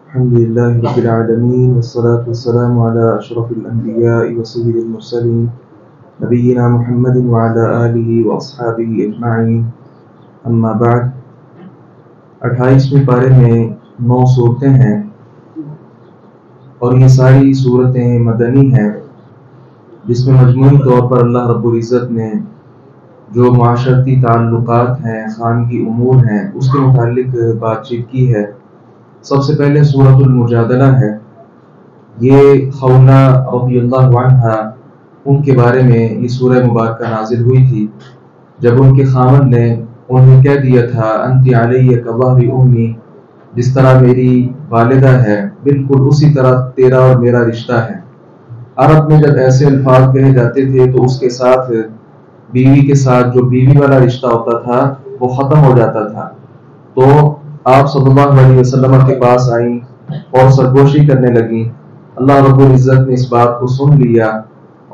الحمد لله رب العالمين والصلاة والسلام على أشرف الأنبياء وسيد المرسلين نبينا محمد وعلى آله وأصحابه أجمعين أما بعد 28ویں پارے میں 9 صورتیں ہیں اور یہ ساری صورتیں مدنی ہیں، جس میں مجموعی طور پر اللہ رب العزت نے جو معاشرتی تعلقات ہیں، خانگی امور ہیں، اس کے متعلق بات چیت کی ہے۔ سب سے پہلے سورۃ المجادلہ ہے۔ یہ خولہ رضی اللہ عنہا ان کے بارے میں یہ سورہ مبارکہ نازل ہوئی تھی، جب ان کے خاوند نے انہیں کہہ دیا تھا انت علیہ کظہر امی، جس طرح میری والدہ ہے بالکل اسی طرح تیرا اور میرا رشتہ ہے۔ عرب میں جب ایسے الفاظ کہے جاتے تھے تو اس کے ساتھ بیوی کے ساتھ جو بیوی والا رشتہ ہوتا تھا وہ ختم ہو جاتا تھا۔ تو آپ صلی اللہ علیہ وسلم کے پاس آئیں اور سرگوشی کرنے لگیں۔ اللہ رب العزت نے اس بات کو سن لیا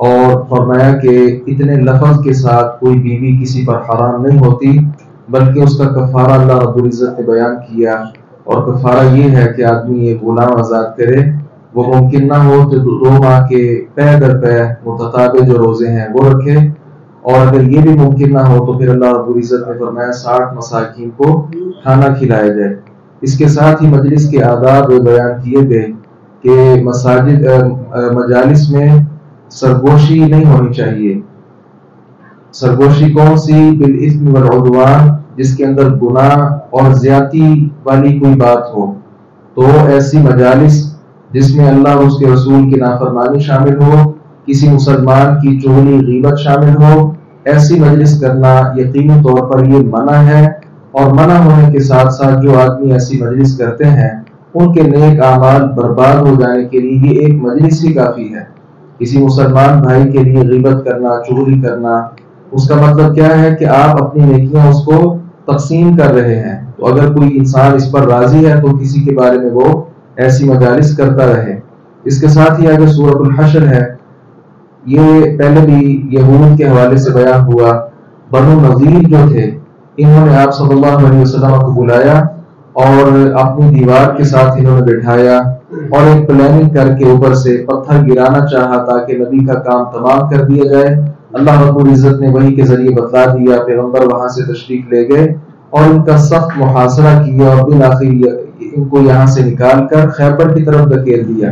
اور فرمایا کہ اتنے لفظ کے ساتھ کوئی بیوی کسی پر حرام نہیں ہوتی، بلکہ اس کا کفارہ اللہ رب العزت نے بیان کیا، اور کفارہ یہ ہے کہ آدمی ایک غلام آزاد کرے۔ وہ ممکن نہ ہو تو 2 ماہ کے پے در پے متتابع جو روزے ہیں وہ رکھے، اور اگر یہ بھی ممکن نہ ہو تو پھر اللہ رب العزت نے فرمایا 60 مساکین کو کھانا کھلایا جائے۔ اس کے ساتھ ہی مجلس کے آداب بیان کیے گئے کہ مجالس میں سرگوشی نہیں ہونی چاہیے۔ سرگوشی کون سی؟ بالاثم والعدوان، جس کے اندر گناہ اور زیادتی والی کوئی بات ہو۔ تو ایسی مجالس جس میں اللہ اور اس کے رسول کی نافرمانی شامل ہو، کسی مسلمان کی چغلی غیبت شامل ہو، ایسی مجلس کرنا یقینی طور پر یہ منع ہے، اور منع ہونے کے ساتھ ساتھ جو آدمی ایسی مجلس کرتے ہیں ان کے نیک اعمال برباد ہو جانے کے لیے یہ ایک مجلس ہی کافی ہے۔ کسی مسلمان بھائی کے لیے غیبت کرنا، چغلی کرنا، اس کا مطلب کیا ہے کہ آپ اپنی نیکیاں اس کو تقسیم کر رہے ہیں۔ تو اگر کوئی انسان اس پر راضی ہے تو کسی کے بارے میں وہ ایسی مجالس کرتا رہے۔ اس کے ساتھ ہی آگے سورۃ الحشر ہے۔ یہ پہلے بھی یہود کے حوالے سے بیان ہوا۔ بنو نذیر جو تھے، انہوں نے آپ صلی اللہ علیہ وسلم کو بلایا اور اپنی دیوار کے ساتھ انہوں نے بٹھایا اور ایک پلاننگ کر کے اوپر سے پتھر گرانا چاہا تاکہ نبی کا کام تمام کر دیا جائے۔ اللہ رب العزت نے وحی کے ذریعے بتلا دیا، پیغمبر وہاں سے تشریف لے گئے اور ان کا سخت محاصرہ کیا اور بالآخر ان کو یہاں سے نکال کر خیبر کی طرف دھکیل دیا،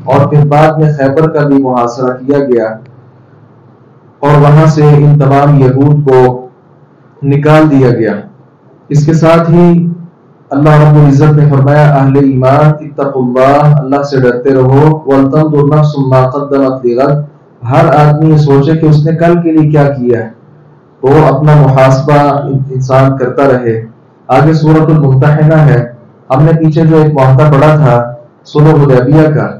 اور پھر بعد میں خیبر کا بھی محاصرہ کیا گیا اور وہاں سے ان تمام یہود کو نکال دیا گیا۔ اس کے ساتھ ہی اللہ رب العزت نے فرمایا اہل ایمان اتقوا اللہ، اللہ سے ڈرتے رہو، ولتنظر نفس ما قدمت لغد، ہر آدمی یہ سوچے کہ اس نے کل کے لیے کیا کیا ہے، تو اپنا محاسبہ انسان کرتا رہے۔ آگے سورۃ الممتحنہ ہے۔ ہم نے پیچھے جو ایک معاہدہ پڑھا تھا صلح حدیبیہ کا،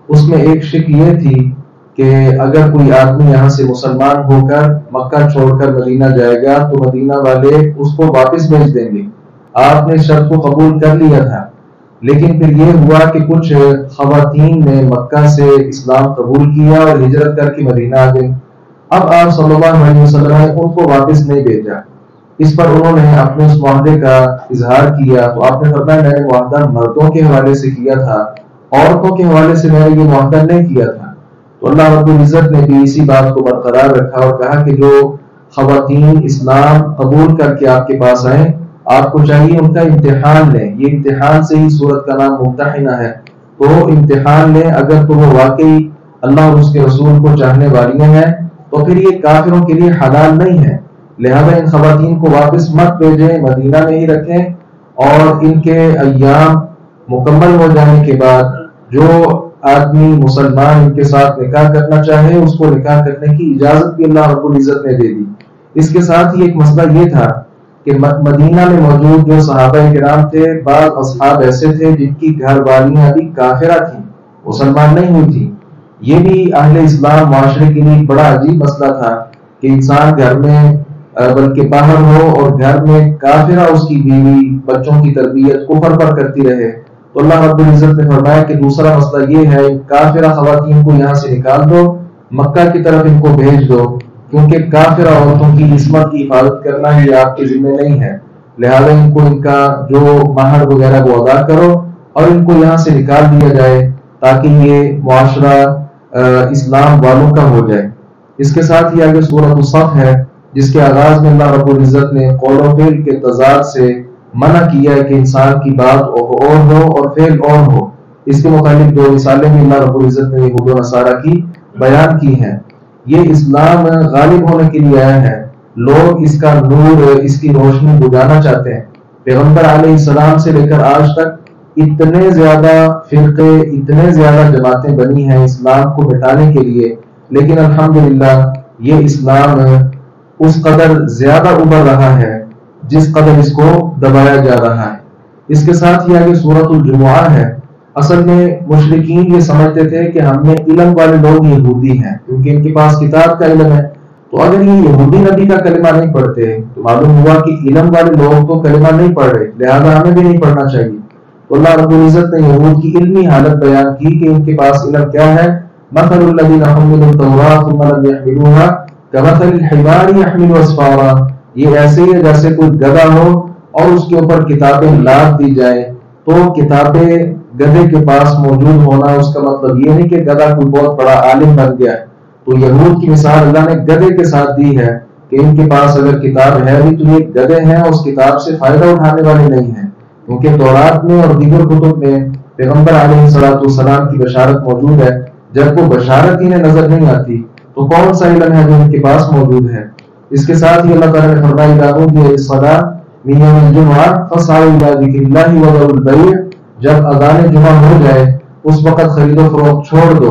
اس میں ایک شک یہ تھی کہ اگر کوئی آدمی یہاں سے مسلمان ہو کر مکہ چھوڑ کر مدینہ جائے گا تو مدینہ والے اس کو واپس بھیج دیں گے۔ آپ نے شرط کو قبول کر لیا تھا، لیکن پھر یہ ہوا کہ کچھ خواتین نے مکہ سے اسلام قبول کیا اور ہجرت کر کے مدینہ آ گئی۔ اب آپ صلی اللہ علیہ وسلم نے ان کو واپس نہیں بھیجا۔ اس پر انہوں نے اپنے اس معاہدے کا اظہار کیا، تو آپ نے فرمایا میں نے معاہدہ مردوں کے حوالے سے کیا تھا، عورتوں کے حوالے سے میں نے یہ معاہدہ نہیں کیا تھا۔ تو اللہ رب العزت نے بھی اسی بات کو برقرار رکھا اور کہا کہ جو خواتین اسلام قبول کر کے آپ کے پاس آئیں، آپ کو چاہیے ان کا امتحان لیں۔ یہ امتحان سے ہی سورت کا نام ممتحنہ ہے۔ تو امتحان لیں، اگر تو وہ واقعی اللہ اور اس کے رسول کو چاہنے والی ہیں تو پھر یہ کافروں کے لیے حلال نہیں ہے، لہذا ان خواتین کو واپس مت بھیجیں، مدینہ میں ہی رکھیں، اور ان کے ایام مکمل ہو جانے کے بعد جو آدمی مسلمان ان کے ساتھ نکاح کرنا چاہے اس کو نکاح کرنے کی اجازت بھی اللہ رب العزت نے دے دی۔ اس کے ساتھ ہی ایک مسئلہ یہ تھا کہ مدینہ میں موجود جو صحابہ کرام تھے، بعض اصحاب ایسے تھے جن کی گھر والیاں بھی کافرہ تھیں، مسلمان نہیں ہوئی تھیں۔ یہ بھی اہل اسلام معاشرے کے لیے بڑا عجیب مسئلہ تھا کہ انسان گھر میں بلکہ باہر ہو اور گھر میں کافرہ اس کی بیوی بچوں کی تربیت کفر پر کرتی رہے۔ تو اللہ رب العزت نے فرمایا کہ دوسرا مسئلہ یہ ہے کافرہ خواتین کو یہاں سے نکال دو، مکہ کی طرف ان کو بھیج دو، کیونکہ کافرہ عورتوں کی عصمت کی حفاظت کرنا ہی آپ کے ذمہ نہیں ہے، لہذا ان کو ان کا جو مہر وغیرہ وہ ادا کرو اور ان کو یہاں سے نکال دیا جائے تاکہ یہ معاشرہ اسلام والوں کا ہو جائے۔ اس کے ساتھ ہی آگے سورۃ الصف ہے، جس کے آغاز میں اللہ رب العزت نے قول و فعل کے تضاد سے منع کیا ہے کہ انسان کی بات اور ہو اور فعل اور ہو۔ اس کے متعلق دو مثالیں بھی اللہ رب العزت نے یہود و نصارہ کی بیان کی ہیں۔ یہ اسلام غالب ہونے کے لیے آیا ہے، لوگ اس کا نور، اس کی روشنی بجھانا چاہتے ہیں۔ پیغمبر علیہ السلام سے لے کر آج تک اتنے زیادہ فرقے، اتنے زیادہ جماعتیں بنی ہیں اسلام کو مٹانے کے لیے، لیکن الحمدللہ یہ اسلام اس قدر زیادہ ابھر رہا ہے جس قدر اس کو دبایا جا رہا ہے۔ اس کے ساتھ ہی آگے سورۃ الجمعہ ہے۔ اصل میں مشرکین یہ سمجھتے تھے کہ ہم میں علم والے لوگ یہودی ہیں، کیونکہ ان کے پاس کتاب کا علم ہے، تو اگر یہ یہودی نبی کا کلمہ نہیں پڑھتے تو معلوم ہوا کہ علم والے لوگ تو کلمہ نہیں پڑھ رہے، لہذا ہمیں بھی نہیں پڑھنا چاہیے۔ تو اللہ رب العزت نے یہود کی علمی حالت بیان کی کہ ان کے پاس علم کیا ہے۔ مثل الذین حملوا التوراۃ ثم لم يحملوها كمثل الحمار يحمل اسفارا، یہ ایسے ہی ہے جیسے کوئی گدھا ہو اور اس کے اوپر کتابیں لاد دی جائیں۔ تو کتابیں گدھے کے پاس موجود ہونا اس کا مطلب یہ نہیں کہ گدھا کوئی بہت بڑا عالم بن گیا ہے۔ تو یہود کی مثال اللہ نے گدھے کے ساتھ دی ہے کہ ان کے پاس اگر کتاب ہے بھی تو یہ گدھے ہیں، اس کتاب سے فائدہ اٹھانے والے نہیں ہیں، کیونکہ تورات میں اور دیگر کتب میں پیغمبر علیہ السلام کی بشارت موجود ہے۔ جب وہ بشارت انہیں نظر نہیں آتی تو کون سا علم ہے جو ان کے پاس موجود ہے۔ اس کے ساتھ ہی اللہ تعالیٰ نے فرمایا اذا نودی للصلاۃ من یوم الجمعہ فاسعوا الی ذکر اللہ وذروا البیع، جب اذان جمعہ ہو جائے اس وقت خرید و فروخت چھوڑ دو۔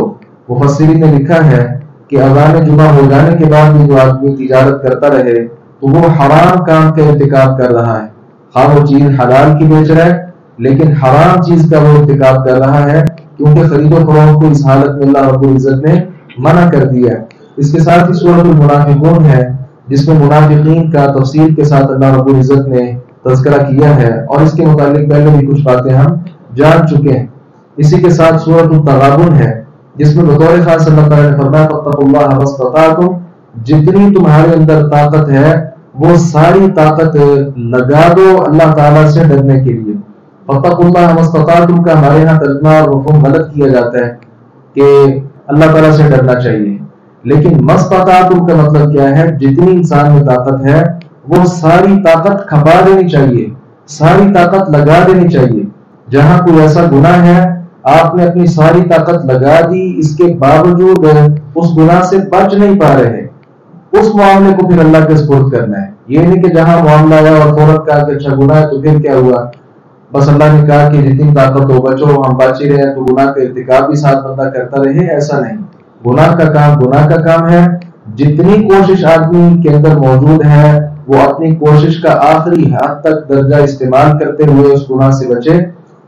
مفسرین نے لکھا ہے کہ اذان جمعہ ہو جانے کے بعد بھی جو آدمی تجارت کرتا رہے تو وہ حرام کام کا ارتکاب کر رہا ہے، خواہ وہ چیز حلال کی بیچ رہا ہے لیکن حرام چیز کا وہ ارتکاب کر رہا ہے، کیونکہ خرید و فروخت کو اس حالت میں اللہ رب العزت نے منع کر دیا ہے۔ اس کے ساتھ ہی سورۃ المنافقون ہے، جس میں منافقین کا تفصیل کے ساتھ اللہ رب العزت نے تذکرہ کیا ہے، اور اس کے متعلق پہلے بھی کچھ باتیں ہم جان چکے ہیں۔ اسی کے ساتھ سورۃ التغابن ہے، جس میں بطور خاص اللہ تعالیٰ نے فرمایا فاتقوا اللہ ما استطعتم، جتنی تمہارے اندر طاقت ہے وہ ساری طاقت لگا دو اللہ تعالیٰ سے ڈرنے کے لیے۔ فاتقوا اللہ ما استطعتم کا ہمارے یہاں ترجمہ اور مفہوم غلط کیا جاتا ہے کہ اللہ تعالیٰ سے ڈرنا چاہیے، لیکن ما استطعتم کا مطلب کیا ہے؟ جتنی انسان میں طاقت ہے وہ ساری طاقت کھپا دینی چاہیے، ساری طاقت لگا دینی چاہیے۔ جہاں کوئی ایسا گناہ ہے آپ نے اپنی ساری طاقت لگا دی، اس کے باوجود اس گناہ سے بچ نہیں پا رہے، اس معاملے کو پھر اللہ کے سپرد کرنا ہے۔ یہ نہیں کہ جہاں معاملہ آیا اور فوراً کہا کہ اچھا گناہ ہے تو پھر کیا ہوا، بس اللہ نے کہا کہ جتنی طاقت ہو بچو، ہم بچ ہی رہے تو گناہ کا ارتکاب بھی ساتھ بندہ کرتا رہے، ایسا نہیں۔ گناہ کا کام ہے، جتنی کوشش آدمی کے اندر موجود ہے وہ اپنی کوشش کا آخری حد تک درجہ استعمال کرتے ہوئے اس گناہ سے بچے۔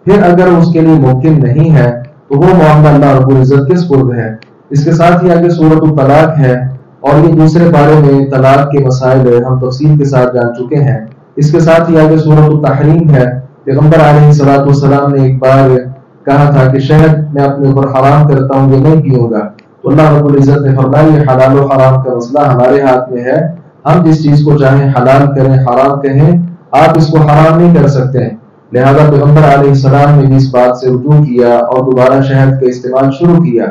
پھر اگر اس کے لیے ممکن نہیں ہے تو وہ معاملہ اللہ رب العزت کے سپرد ہے۔ اس کے ساتھ ہی آگے سورۃ الطلاق ہے، اور یہ دوسرے بارے میں طلاق کے مسائل ہم تفصیل کے ساتھ جان چکے ہیں۔ اس کے ساتھ ہی آگے سورۃ التحریم ہے۔ پیغمبر علیہ السلام نے ایک بار کہا تھا کہ شہد میں اپنے اوپر حرام کرتا ہوں، یہ نہیں پیوں گا، تو اللہ رب العزت نے فرمایا یہ حلال و حرام کا مسئلہ ہمارے ہاتھ میں ہے، ہم جس چیز کو چاہیں حلال کریں، حرام کہیں، آپ اس کو حرام نہیں کر سکتے ہیں۔ لہذا پیغمبر علیہ السلام نے اس بات سے رجوع کیا اور دوبارہ شہد کا استعمال شروع کیا۔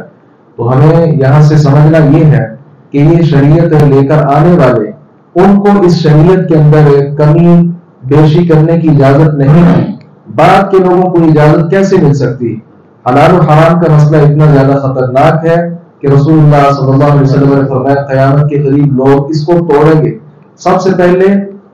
تو ہمیں یہاں سے سمجھنا یہ ہے کہ یہ شریعت لے کر آنے والے ان کو اس شریعت کے اندر کمی بیشی کرنے کی اجازت نہیں ہے۔ بعد کے لوگوں کو اجازت کیسے مل سکتی؟ حلال و حرام کا مسئلہ اتنا زیادہ خطرناک ہے کہ رسول اللہ صلی اللہ علیہ وسلم نے فرمایا قیامت کے قریب لوگ اس کو توڑیں گے۔ سب سے پہلے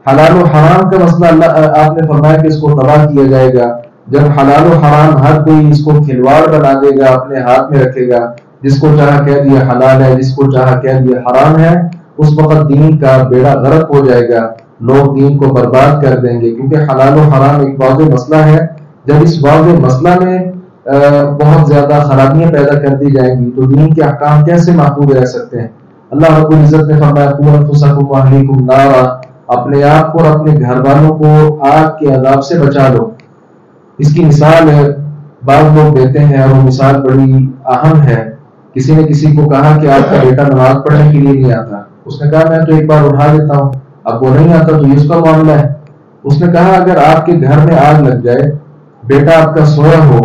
حلال و حرام کا مسئلہ اللہ آپ نے فرمایا کہ اس کو تباہ کیا جائے گا جب حلال و حرام ہر کوئی اس کو کھلواڑ بنا دے گا، اپنے ہاتھ میں رکھے گا، جس کو چاہا کہہ دیا حلال ہے، جس کو چاہا کہہ دیا حرام ہے، اس وقت دین کا بیڑا غرق ہو جائے گا، لوگ دین کو برباد کر دیں گے، کیونکہ حلال و حرام ایک واضح مسئلہ ہے۔ جب اس واضح مسئلہ میں بہت زیادہ خرابیاں پیدا کر دی جائیں گی تو دین کے احکام کیسے محفوظ رہ سکتے ہیں؟ اللہ رب العزت نے فرمایا قوا انفسکم واہلیکم نارا، اپنے آپ کو اور اپنے گھر والوں کو آگ کے عذاب سے بچا لو۔ اس کی مثال بعض لوگ دیتے ہیں اور وہ مثال بڑی اہم ہے۔ کسی نے کسی کو کہا کہ آپ کا بیٹا نماز پڑھنے کے لیے نہیں آتا، اس نے کہا میں تو ایک بار اٹھا دیتا ہوں، اب وہ نہیں آتا تو یہ اس کا معاملہ ہے۔ اس نے کہا اگر آپ کے گھر میں آگ لگ جائے، بیٹا آپ کا سویا ہو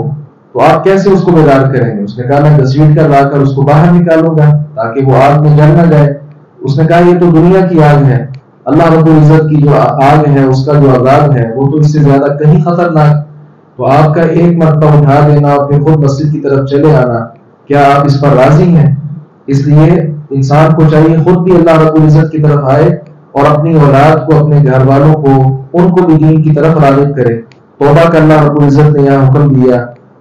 تو آپ کیسے اس کو بیدار کریں گے؟ اس نے کہا میں گھسیٹ کر لا کر اس کو باہر نکالوں گا تاکہ وہ آگ میں جل نہ جائے۔ اس نے کہا یہ تو دنیا کی آگ ہے، اللہ رب العزت کی جو آگ ہے اس کا جو عذاب ہے وہ تو اس سے زیادہ کہیں خطرناک۔ تو آپ کا ایک مرتبہ اٹھا دینا اور پھر خود مسجد کی طرف چلے آنا، کیا آپ اس پر راضی ہیں؟ اس لیے انسان کو چاہیے خود بھی اللہ رب العزت کی طرف آئے اور اپنی اولاد کو، اپنے گھر والوں کو، ان کو بھی دین کی طرف راغب کرے۔ توبہ کا اللہ رب العزت نے یہاں حکم دیا،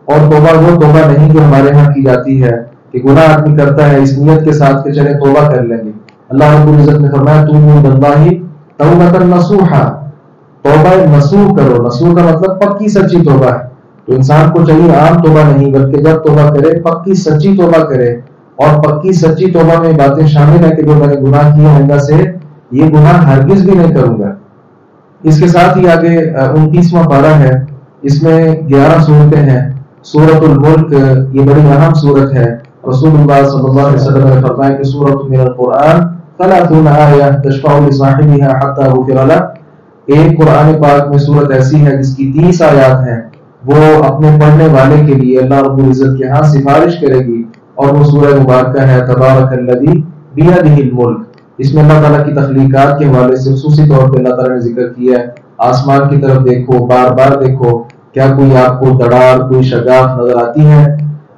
اور توبہ وہ توبہ نہیں جو ہمارے یہاں کی جاتی ہے کہ گناہ آدمی کرتا ہے اس نیت کے ساتھ کہ چلے توبہ کر لیں گے۔ اللہ رب العزت نے فرمایا توبوا الی اللہ توبۃ نصوحا، توبہ نصوح کرو۔ نصوح کا مطلب پکی سچی توبہ ہے۔ تو انسان کو چاہیے عام توبہ نہیں بلکہ جب توبہ کرے پکی سچی توبہ کرے، اور پکی سچی توبہ میں باتیں شامل ہیں کہ جو میں نے گناہ کیا آئندہ سے یہ گناہ ہرگز بھی نہیں کروں گا۔ اس کے ساتھ ہی آگے 29واں پارہ ہے، اس میں 11 صورتیں ہیں۔ سورۃ الملک یہ بڑی اہم صورت ہے۔ رسول اللہ صلی اللہ علیہ وسلم نے فرمایا کہ سورۃ من القرآن 30 آیہ تشفع لصاحبها حتی غفر له، ایک قرآن پاک میں صورت ایسی ہے جس کی 30 آیات ہیں، وہ اپنے پڑھنے والے کے لیے اللہ رب العزت کے ہاں سفارش کرے گی، اور وہ سورہ مبارکہ ہے تبارک الذی بیدہ الملک۔ اس میں اللہ تعالیٰ کی تخلیقات کے حوالے سے خصوصی طور پہ اللہ تعالیٰ نے ذکر کیا ہے۔ آسمان کی طرف دیکھو، بار بار دیکھو، کیا کوئی آپ کو دڑار، کوئی شگاف نظر آتی ہے؟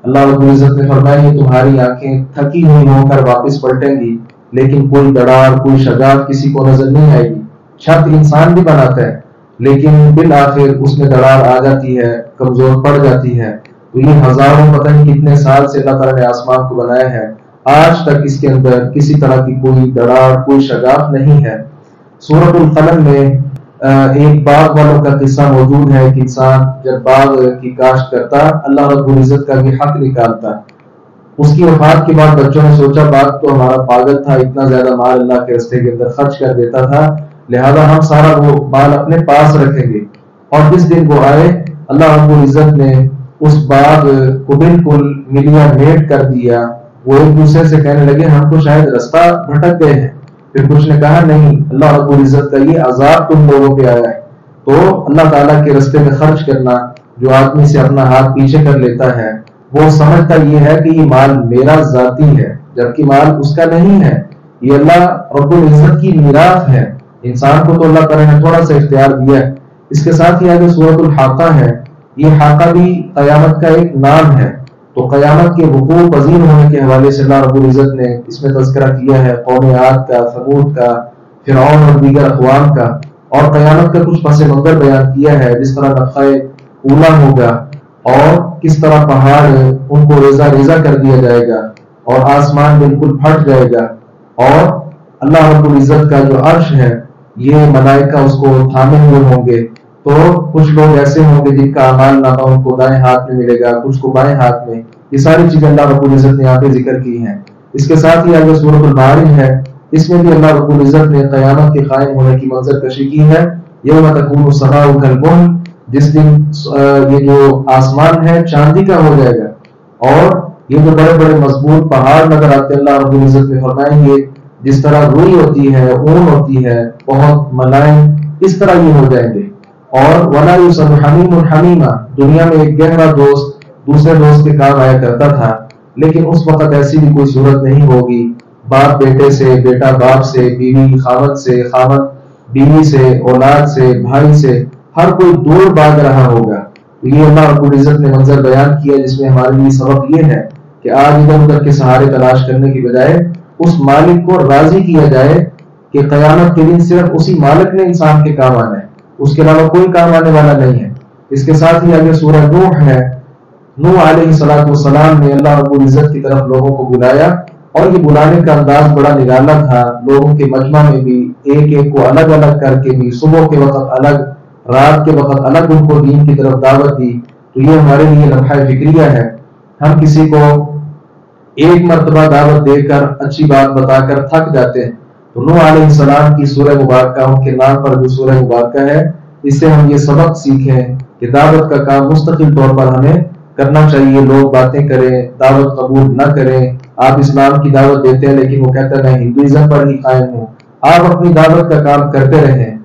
اللہ رب العزت نے فرمایا یہ تمہاری آنکھیں تھکی ہوئی ہو کر واپس پلٹیں گی، لیکن کوئی دڑار، کوئی شگاف کسی کو نظر نہیں آئے گی۔ چھت انسان بھی بناتا ہے لیکن بالآخر اس میں دڑار آ جاتی ہے، کمزور پڑ جاتی ہے۔ تو یہ ہزاروں پتہ نہیں کتنے سال سے اللہ تعالیٰ نے آسمان کو بنایا ہے، آج تک اس کے اندر کسی طرح کی کوئی دڑار، کوئی شگاف نہیں ہے۔ سورۃ القلم میں ایک باغ والوں کا قصہ موجود ہے کہ انسان جب باغ کی کاشت کرتا اللہ رب العزت کا بھی حق نکالتا۔ اس کی وفات کے بعد بچوں نے سوچا باغ تو ہمارا پاگل تھا، اتنا زیادہ مال اللہ کے راستے کے اندر خرچ کر دیتا تھا، لہذا ہم سارا وہ مال اپنے پاس رکھیں گے۔ اور جس دن وہ آئے اللہ رب العزت نے اس باغ کو بالکل ملیا میٹ کر دیا۔ وہ ایک دوسرے سے کہنے لگے ہم تو شاید رستہ بھٹک گئے ہیں۔ پھر کچھ نے کہا نہیں، اللہ رب العزت کا یہ عذاب تم لوگوں پہ آیا ہے۔ تو اللہ تعالیٰ کے راستے میں خرچ کرنا، جو آدمی سے اپنا ہاتھ پیچھے کر لیتا ہے وہ سمجھتا یہ ہے کہ یہ مال میرا ذاتی ہے، جبکہ مال اس کا نہیں ہے، یہ اللہ رب العزت کی میراث ہے۔ انسان کو تو اللہ تعالیٰ نے تھوڑا سا اختیار دیا ہے۔ اس کے ساتھ ہی آگے سورۃ الحاقہ ہے، یہ حاقہ بھی قیامت کا ایک نام ہے۔ تو قیامت کے وقوع پذیر ہونے کے حوالے سے اللہ رب العزت نے اس میں تذکرہ کیا ہے قوم عاد کا، ثمود کا، فرعون اور دیگر اقوام کا، اور قیامت کا کچھ پس منظر بیان کیا ہے، جس طرح نفخہ اولا ہوگا اور کس طرح پہاڑ ان کو ریزہ ریزہ کر دیا جائے گا اور آسمان بالکل پھٹ جائے گا، اور اللہ رب العزت کا جو عرش ہے یہ ملائکہ اس کو تھامے ہوئے ہوں گے۔ تو کچھ لوگ ایسے ہوں گے جن کا اعمال نامہ ان کو دائیں ہاتھ میں ملے گا، کچھ کو بائیں ہاتھ میں۔ یہ ساری چیزیں اللہ رب العزت نے یہاں پہ ذکر کی ہیں۔ اس کے ساتھ ہی آگے سورۃ المعارج ہے، اس میں بھی اللہ رب العزت نے قیامت کے قائم ہونے کی منظر کشی کی ہے۔ یوم تکون السماء کالمہل، جس دن یہ جو آسمان ہے چاندی کا ہو جائے گا، اور یہ جو بڑے بڑے مضبوط پہاڑ نظر آتے ہیں اللہ رب العزت نے فرمایا یہ جس طرح روئی ہوتی ہے، اون ہوتی ہے، بہت ملائم، اس طرح یہ ہو جائیں گے۔ اور وَلَا يُسَمُ حَمِيمٌ حَمِيمًا، دنیا میں ایک گہرا دوست دوسرے دوست کے کام آیا کرتا تھا، لیکن اس وقت ایسی بھی کوئی صورت نہیں ہوگی، باپ بیٹے سے، بیٹا باپ سے، بیوی خاوند سے، خاوند بیوی سے، اولاد سے، بھائی سے، ہر کوئی دور بھاگ رہا ہوگا۔ تو یہ اللہ رب العزت نے منظر بیان کیا، جس میں ہمارے لیے سبق یہ ہے کہ آج ادھر ادھر کے سہارے تلاش کرنے کی بجائے اس مالک کو راضی کیا جائے کہ قیامت کے دن صرف اسی مالک نے انسان کے کام آنا ہے، اس کے علاوہ کوئی کام آنے والا نہیں ہے۔ اس کے ساتھ ہی آگے سورہ نوح ہے، نوح علیہ السلام نے اللہ رب العزت کی طرف لوگوں کو بلایا، اور یہ بلانے کا انداز بڑا نرالا تھا۔ لوگوں کے مجمع میں بھی ایک ایک کو الگ الگ کر کے بھی، صبح کے وقت الگ، رات کے وقت الگ ان کو دین کی طرف دعوت دی۔ تو یہ ہمارے لیے لمحہ فکریہ ہے۔ ہم کسی کو ایک مرتبہ دعوت دے کر، اچھی بات بتا کر تھک جاتے ہیں۔ تو نوح علیہ السلام کی سورہ مبارکہ، ان کے نام پر جو سورہ مبارکہ ہے، اس سے ہم یہ سبق سیکھیں کہ دعوت کا کام مستقل طور پر ہمیں کرنا چاہیے۔ لوگ باتیں کریں، دعوت قبول نہ کریں، آپ اسلام کی دعوت دیتے ہیں لیکن وہ کہتا ہے میں ہندوازم پر ہی قائم ہوں، آپ اپنی دعوت کا کام کرتے رہیں،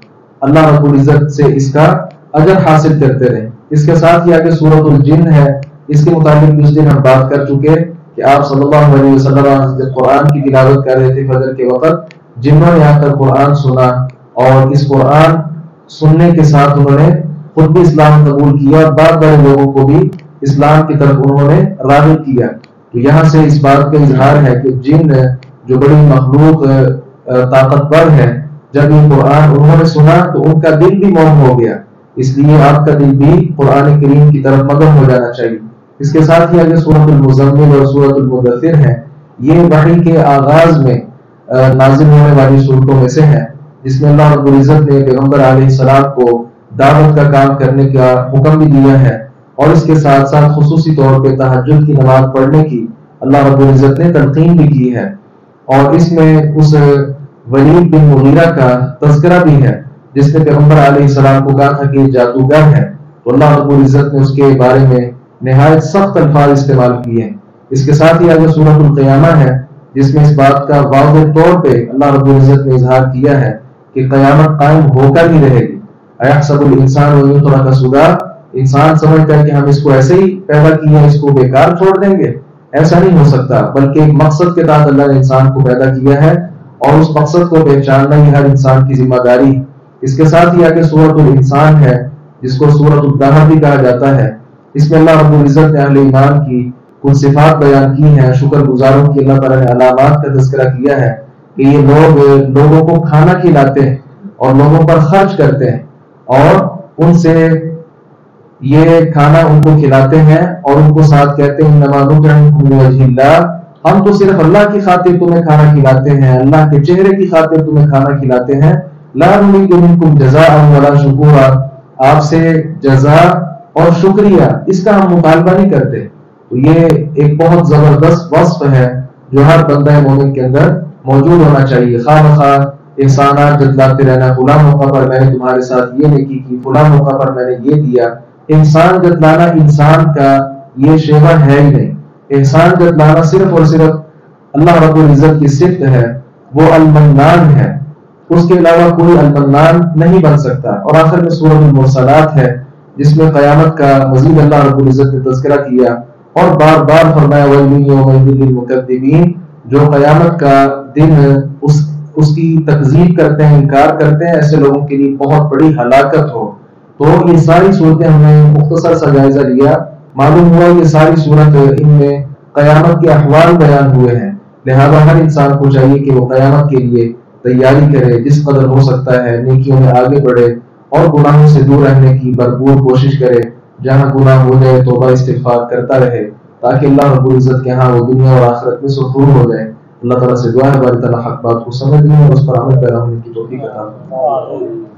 اللہ رب العزت سے اس کا اجر حاصل کرتے رہیں۔ اس کے ساتھ ہی آگے سورۃ الجن ہے، اس کے متعلق بھی اس دن ہم بات کر چکے کہ آپ صلی اللہ علیہ وسلم جب قرآن کی تلاوت کر رہے تھے فجر کے وقت، جنوں نے آ کر قرآن سنا اور اس قرآن سننے کے ساتھ انہوں نے خود بھی اسلام قبول کیا اور بعد بڑے لوگوں کو بھی اسلام کی طرف انہوں نے راغب کیا۔ تو یہاں سے اس بات کا اظہار ہے کہ جن جو بڑی مخلوق طاقتور ہے، جب یہ قرآن انہوں نے سنا تو ان کا دل بھی موم ہو گیا، اس لیے آپ کا دل بھی قرآن کریم کی طرف مدم ہو جانا چاہیے۔ اس کے ساتھ ہی آگے سورۃ المزمل اور سورۃ المدثر ہے، یہ وحی کے آغاز میں نازل ہونے والی صورتوں میں سے ہے، جس میں اللہ رب العزت نے پیغمبر علیہ السلام کو دعوت کا کام کرنے کا حکم بھی دیا ہے، اور اس کے ساتھ ساتھ خصوصی طور پہ تہجد کی نماز پڑھنے کی اللہ رب العزت نے تلقین بھی کی ہے، اور اس میں اس ولید بن مغیرہ کا تذکرہ بھی ہے جس نے پیغمبر علیہ السلام کو کہا تھا کہ جادوگر ہے، تو اللہ رب العزت نے اس کے بارے میں نہایت سخت الفاظ استعمال کیے ہیں۔ اس کے ساتھ ہی آگے سورۃ القیامہ ہے، جس میں اس بات کا واضح طور پہ اللہ رب العزت نے اظہار کیا ہے کہ قیامت قائم ہو کر ہی رہے گی۔ ایحسب الانسان ان یترک سدی، انسان سمجھتا ہے کہ ہم اس کو ایسے ہی پیدا کیے ہیں، اس کو بیکار چھوڑ دیں گے، ایسا نہیں ہو سکتا، بلکہ ایک مقصد کے تحت اللہ نے انسان کو پیدا کیا ہے، اور اس مقصد کو پہچاننا ہی ہر انسان کی ذمہ داری۔ اس کے ساتھ ہی آگے سورۃ الانسان ہے، جس کو سورۃ الدہر بھی کہا جاتا ہے، اس میں اللہ رب العزت نے اہل ایمان کی کچھ صفات بیان کی ہیں، شکر گزاروں کی اللہ تعالیٰ نے علامات کا تذکرہ کیا ہے کہ یہ لوگ لوگوں کو کھانا کھلاتے ہیں اور لوگوں پر خرچ کرتے ہیں، اور ان سے یہ کھانا ان کو کھلاتے ہیں اور ان کو ساتھ کہتے ہیں انما نطعمکم لوجہ اللہ، ہم تو صرف اللہ کی خاطر تمہیں کھانا کھلاتے ہیں، اللہ کے چہرے کی خاطر تمہیں کھانا کھلاتے ہیں، لا نريد منکم جزاء ولا شکورا، آپ سے جزا اور شکریہ اس کا ہم مطالبہ نہیں کرتے۔ تو یہ ایک بہت زبردست وصف ہے جو ہر بندہ مومن کے اندر موجود ہونا چاہیے۔ خواہ مخواہ احسانات جتلاتے رہنا، فلاں موقع پر میں نے تمہارے ساتھ یہ نیکی کی، فلاں موقع پر میں نے یہ دیا، احسان جتلانا انسان کا یہ شیوا ہے ہی نہیں۔ احسان جتلانا صرف اور صرف اللہ رب العزت کی صفت ہے، وہ المنان ہے، اس کے علاوہ کوئی المنان نہیں بن سکتا۔ اور آخر میں سورۃ المرسلات ہے، جس میں قیامت کا مزید اللہ رب العزت نے تذکرہ کیا اور بار بار فرمایا وَيْلٌ يَوْمَئِذٍ لِّلْمُكَذِّبِينَ، جو قیامت کا دن اس کی تکذیب کرتے ہیں، انکار کرتے ہیں، ایسے لوگوں کے لیے بہت بڑی ہلاکت ہو۔ تو یہ ساری صورتیں ہم نے مختصر سا جائزہ لیا، معلوم ہوا یہ ساری صورت ان میں قیامت کے احوال بیان ہوئے ہیں، لہذا ہر انسان کو چاہیے کہ وہ قیامت کے لیے تیاری کرے، جس قدر ہو سکتا ہے نیکیوں میں آگے بڑھے اور گناہوں سے دور رہنے کی بھرپور کوشش کرے، جہاں گناہ ہو جائے توبہ استغفار کرتا رہے، تاکہ اللہ رب العزت کے ہاں وہ دنیا اور آخرت میں سرخرو ہو جائے۔ اللہ تعالیٰ سے دعا ہے باری تعالیٰ حق بات کو سمجھنے اور اس پر عمل پیدا ہونے کی توفیق عطا فرمائے۔